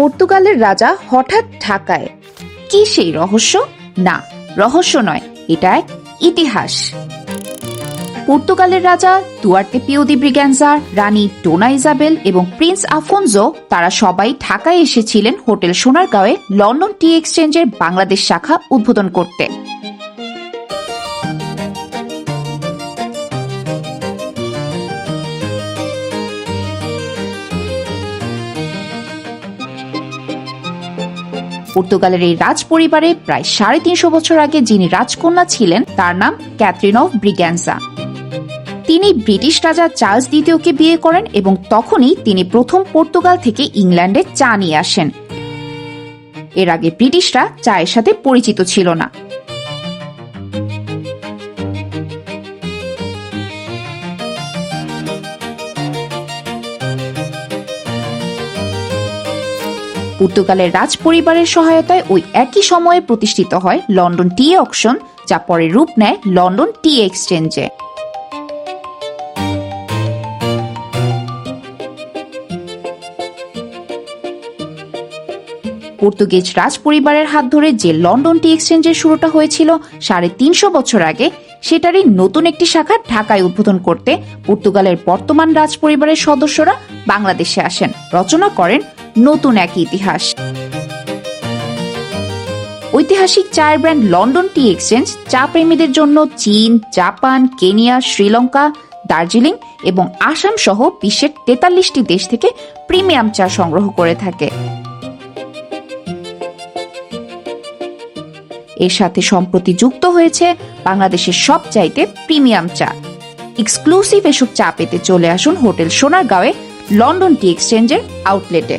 পর্তুগালের রাজা হঠাৎ ঢাকায়। কি সেই রহস্য? না, রহস্য নয়, এটা এক ইতিহাস। পর্তুগালের রাজা দুয়ার্তে পিও দি ব্রিগ্যানজা, রানী ডোনা ইজাবেল এবং প্রিন্স আফোনজো তারা সবাই ঢাকায় এসেছিলেন হোটেল সোনারগাঁওয়ে লন্ডন টি এক্সচেঞ্জের বাংলাদেশ শাখা উদ্বোধন করতে। পর্তুগালের এই রাজ পরিবারে প্রায় ৩৫০ বছর আগে যিনি রাজকন্যা ছিলেন তার নাম ক্যাথরিন অফ ব্রিগ্যানজা। তিনি ব্রিটিশ রাজা চার্লস দ্বিতীয়কে বিয়ে করেন এবং তখনই তিনি প্রথম পর্তুগাল থেকে ইংল্যান্ডে চা নিয়ে আসেন। এর আগে ব্রিটিশরা চায়ের সাথে পরিচিত ছিল না। পর্তুগালের রাজ পরিবারের সহায়তায় ওই একই সময়ে প্রতিষ্ঠিত হয় লন্ডন টি অকশন, যা পরে রূপ নেয় লন্ডন টি এক্সচেঞ্জে। পর্তুগিজ রাজ পরিবারের হাত ধরে যে লন্ডন টি এক্সচেঞ্জের শুরুটা হয়েছিল ৩৫০ বছর আগে, সেটারই নতুন একটি শাখা ঢাকায় উদ্বোধন করতে পর্তুগালের বর্তমান রাজ পরিবারের সদস্যরা বাংলাদেশে আসেন, রচনা করেন নতুন এক ইতিহাস। ঐতিহাসিক চায়ের ব্র্যান্ড লন্ডন টি এক্সচেঞ্জ চা প্রেমীদের জন্য চীন, জাপান, কেনিয়া, শ্রীলঙ্কা, দার্জিলিং এবং আসাম সহ বিশ্বের ৪৩টি দেশ থেকে প্রিমিয়াম চা সংগ্রহ করে থাকে। এর সাথে সম্প্রতি যুক্ত হয়েছে বাংলাদেশের সবচাইতে প্রিমিয়াম চা। এক্সক্লুসিভ এসব চা পেতে চলে আসুন হোটেল সোনারগাঁওয়ে লন্ডন টি এক্সচেঞ্জের আউটলেটে।